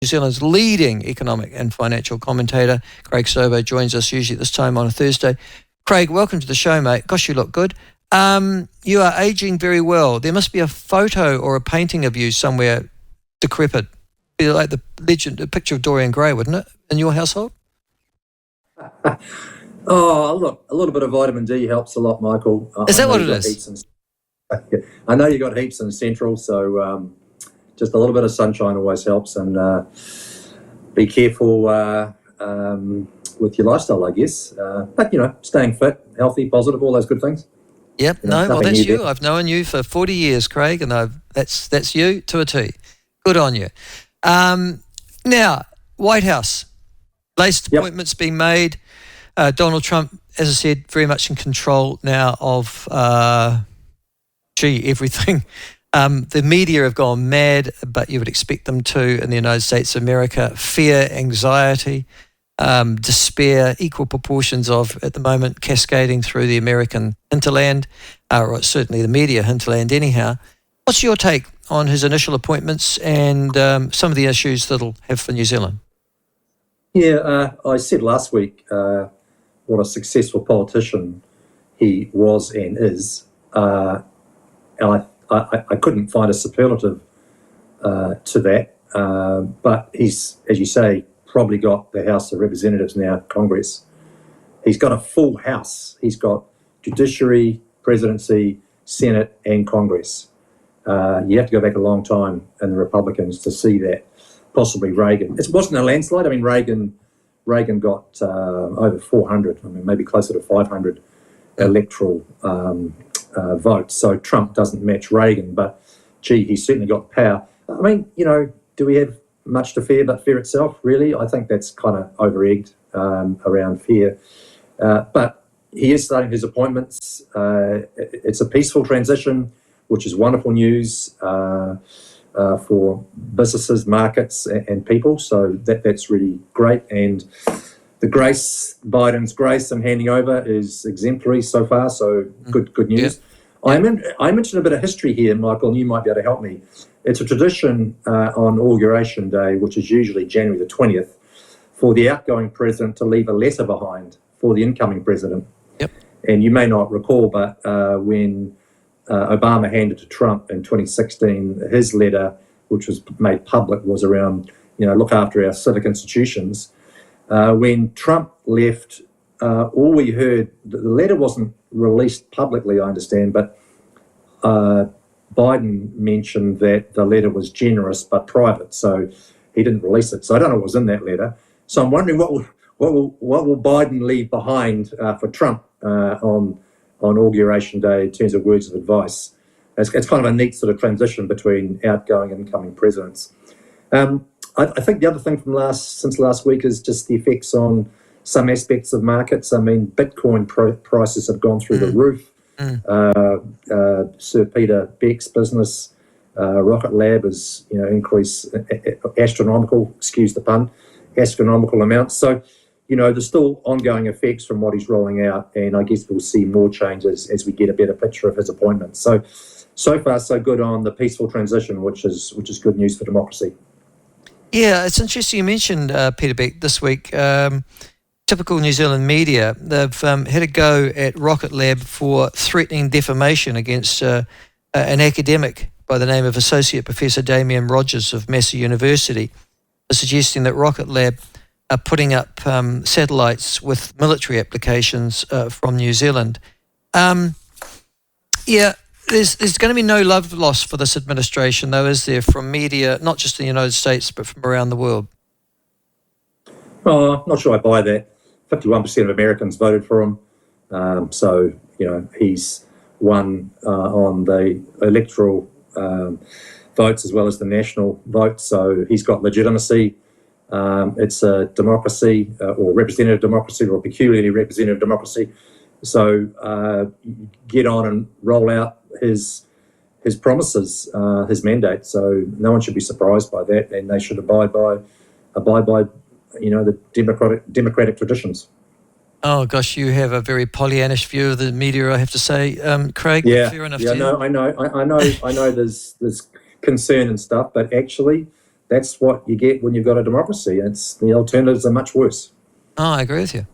New Zealand's leading economic and financial commentator. Craig Stobo joins us usually at this time on a Thursday. Craig, welcome to the show, mate. Gosh, you look good. You are aging very well. There must be a photo or a painting of you somewhere decrepit. Be like the picture of Dorian Gray, wouldn't it, in your household? Oh, look, a little bit of vitamin D helps a lot, Michael. Is that what it is? I know you got heaps in Central, so just a little bit of sunshine always helps, and be careful with your lifestyle, I guess. But, staying fit, healthy, positive, all those good things. Yep, well, that's you. I've known you for 40 years, Craig, and that's you to a T. Good on you. Now, White House. Latest appointments being made. Donald Trump, as I said, very much in control now of, everything. The media have gone mad, but you would expect them to in the United States of America. Fear, anxiety, despair, equal proportions of, at the moment, cascading through the American hinterland, or certainly the media hinterland anyhow. What's your take on his initial appointments and some of the issues that he'll have for New Zealand? Yeah, I said last week what a successful politician he was and is. I couldn't find a superlative to that, but he's, as you say, probably got the House of Representatives now, Congress. He's got a full House. He's got Judiciary, Presidency, Senate and Congress. You have to go back a long time in the Republicans to see that. Possibly Reagan. It wasn't a landslide. I mean, Reagan got over 400, maybe closer to 500 electoral votes. So Trump doesn't match Reagan, but gee, he's certainly got power. I mean, do we have much to fear but fear itself, really? I think that's kind of over-egged around fear. But he is starting his appointments. It's a peaceful transition, which is wonderful news for businesses, markets and people. So that's really great. And Biden's grace I'm handing over is exemplary so far. So good news. Yeah. I mentioned a bit of history here, Michael, and you might be able to help me. It's a tradition on Inauguration Day, which is usually January the 20th, for the outgoing president to leave a letter behind for the incoming president. Yep. And you may not recall, but when Obama handed to Trump in 2016, his letter, which was made public, was around, look after our civic institutions. When Trump left, all we heard, the letter wasn't released publicly, I understand, but Biden mentioned that the letter was generous but private, so he didn't release it. So I don't know what was in that letter. So I'm wondering what will Biden leave behind for Trump on Inauguration Day in terms of words of advice. It's kind of a neat sort of transition between outgoing and incoming presidents. I think the other thing since last week is just the effects on some aspects of markets. I mean, Bitcoin prices have gone through the roof. Sir Peter Beck's business, Rocket Lab, has increased astronomical, excuse the pun, astronomical amounts. So, there's still ongoing effects from what he's rolling out, and I guess we'll see more changes as we get a better picture of his appointments. So far, so good on the peaceful transition, which is good news for democracy. Yeah, it's interesting you mentioned Peter Beck this week. Typical New Zealand media, they've had a go at Rocket Lab for threatening defamation against an academic by the name of Associate Professor Damien Rogers of Massey University, suggesting that Rocket Lab are putting up satellites with military applications from New Zealand. There's going to be no love lost for this administration, though, is there, from media, not just in the United States, but from around the world? Oh, not sure I buy that. 51% of Americans voted for him. So, he's won on the electoral votes as well as the national vote. So he's got legitimacy. It's a democracy or representative democracy or a peculiarly representative democracy. So get on and roll out his promises, his mandate. So no one should be surprised by that, and they should abide by the democratic traditions. Oh gosh, you have a very Pollyannish view of the media, I have to say, Craig. Yeah, fair enough. Yeah, no, I know. There's concern and stuff, but actually, that's what you get when you've got a democracy. The alternatives are much worse. Oh, I agree with you.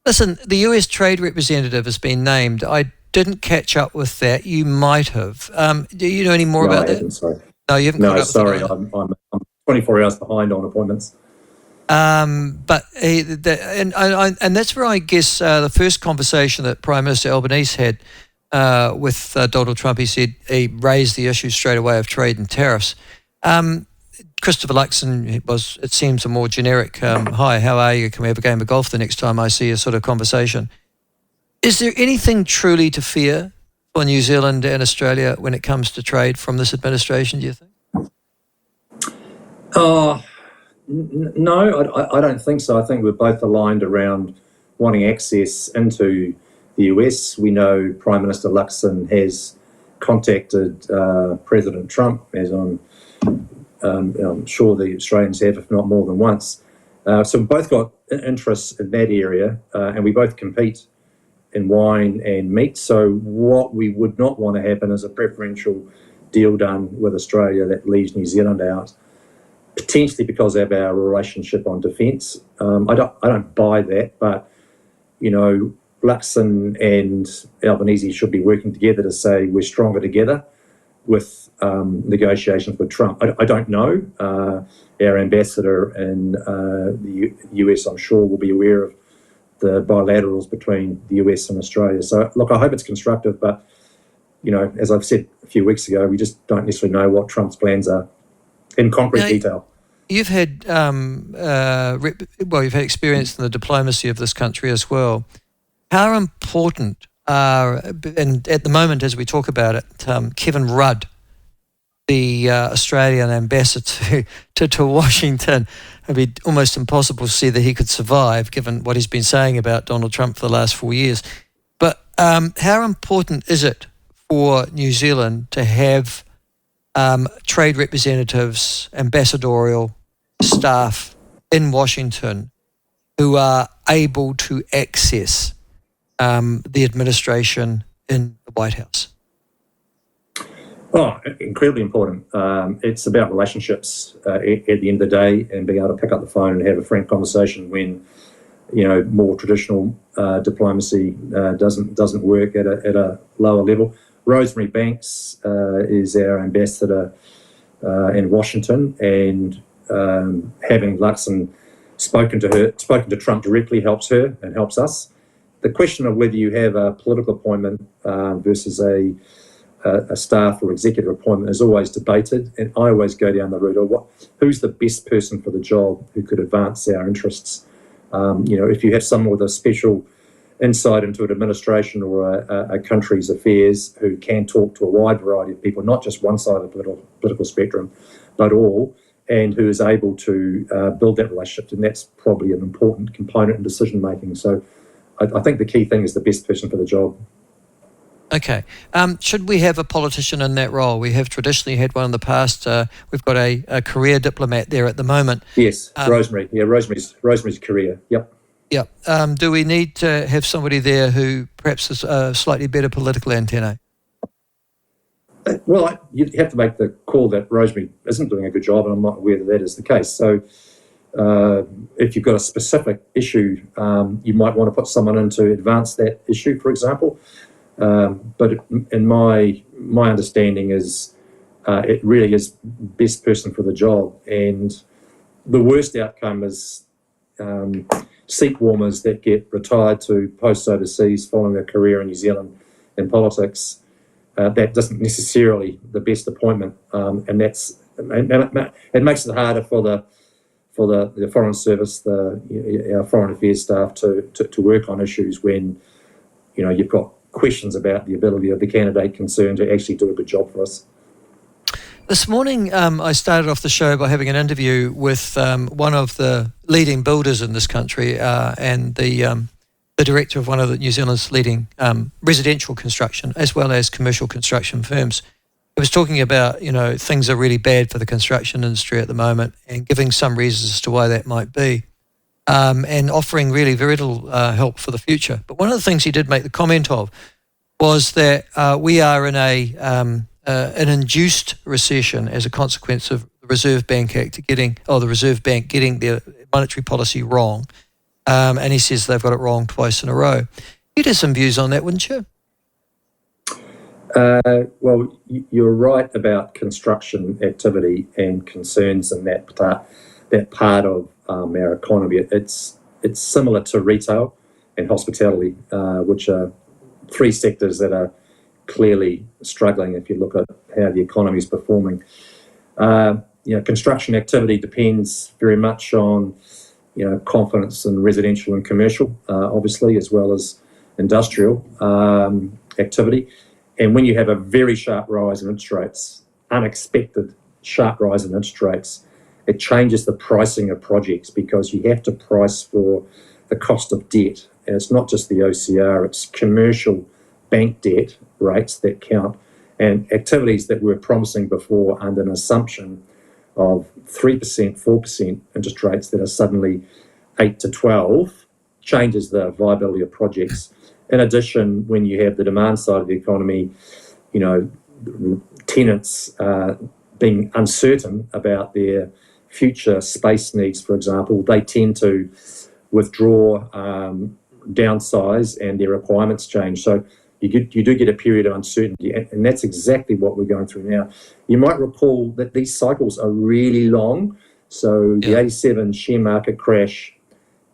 Listen, the US Trade Representative has been named. I didn't catch up with that. You might have. Do you know any more about that? Sorry. No, you haven't No, caught up sorry. with it. I'm 24 hours behind on appointments. But and that's where I guess the first conversation that Prime Minister Albanese had with Donald Trump, he raised the issue straight away of trade and tariffs. Christopher Luxon was, it seems, a more generic, hi, how are you? Can we have a game of golf the next time I see a sort of conversation? Is there anything truly to fear for New Zealand and Australia when it comes to trade from this administration, do you think? No, I don't think so. I think we're both aligned around wanting access into the US. We know Prime Minister Luxon has contacted President Trump, as I'm sure the Australians have, if not more than once. So we've both got interests in that area, and we both compete in wine and meat. So what we would not want to happen is a preferential deal done with Australia that leaves New Zealand out, potentially because of our relationship on defence. I don't buy that, but Luxon and Albanese should be working together to say we're stronger together with negotiations with Trump. I don't know. Our ambassador in the US, I'm sure, will be aware of the bilaterals between the US and Australia. So, look, I hope it's constructive, but, as I've said a few weeks ago, we just don't necessarily know what Trump's plans are in concrete detail. You've had you've had experience in the diplomacy of this country as well. How important are, and at the moment as we talk about it, Kevin Rudd, the Australian ambassador to Washington, it'd be almost impossible to see that he could survive given what he's been saying about Donald Trump for the last 4 years. But how important is it for New Zealand to have trade representatives, ambassadorial staff in Washington who are able to access the administration in the White House? Oh, incredibly important. It's about relationships at the end of the day, and being able to pick up the phone and have a frank conversation when, more traditional diplomacy doesn't work at a lower level. Rosemary Banks is our ambassador in Washington, and having Luxon spoken to Trump directly helps her and helps us. The question of whether you have a political appointment versus a staff or executive appointment is always debated, and I always go down the route of who's the best person for the job who could advance our interests. If you have someone with a special insight into an administration or a country's affairs who can talk to a wide variety of people, not just one side of the political spectrum, but all, and who is able to build that relationship, then that's probably an important component in decision making. So I think the key thing is the best person for the job. Okay. Should we have a politician in that role? We have traditionally had one in the past. We've got a career diplomat there at the moment. Yes, Rosemary. Yeah, Rosemary's career. Yep. Yep. Do we need to have somebody there who perhaps is a slightly better political antennae? Well, you have to make the call that Rosemary isn't doing a good job, and I'm not aware that is the case. So if you've got a specific issue, you might want to put someone in to advance that issue, for example. But in my understanding is it really is best person for the job. And the worst outcome is seat warmers that get retired to posts overseas following a career in New Zealand in politics. That doesn't necessarily the best appointment, and it makes it harder for the Foreign Service, our Foreign Affairs staff to work on issues when you've got questions about the ability of the candidate concerned to actually do a good job for us. This morning, I started off the show by having an interview with one of the leading builders in this country and the director of one of New Zealand's leading residential construction as well as commercial construction firms. He was talking about, things are really bad for the construction industry at the moment and giving some reasons as to why that might be and offering really very little help for the future. But one of the things he did make the comment of was that we are in an induced recession as a consequence of the Reserve Bank the Reserve Bank getting their monetary policy wrong. And he says they've got it wrong twice in a row. You'd have some views on that, wouldn't you? Well, you're right about construction activity and concerns in that part of our economy. It's similar to retail and hospitality, which are three sectors that are clearly struggling if you look at how the economy is performing. Construction activity depends very much on confidence in residential and commercial, obviously, as well as industrial activity. And when you have a very sharp rise in interest rates, unexpected sharp rise in interest rates, it changes the pricing of projects because you have to price for the cost of debt. And it's not just the OCR, it's commercial bank debt rates that count. And activities that were promising before under an assumption of 3%, 4% interest rates that are suddenly 8 to 12 changes the viability of projects. In addition, when you have the demand side of the economy, tenants being uncertain about their future space needs, for example, they tend to withdraw, downsize, and their requirements change. So you do get a period of uncertainty, and that's exactly what we're going through now. You might recall that these cycles are really long. So the 87 share market crash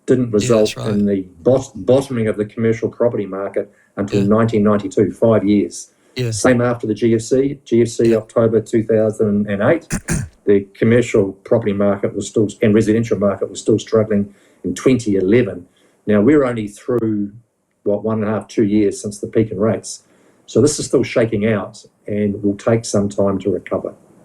didn't result in the bottoming of the commercial property market until 1992, 5 years. Yeah. Same after the GFC October 2008. The commercial property market was still, and residential market was still struggling in 2011. Now we're only through 1.5, 2 years since the peak in rates. So this is still shaking out and will take some time to recover.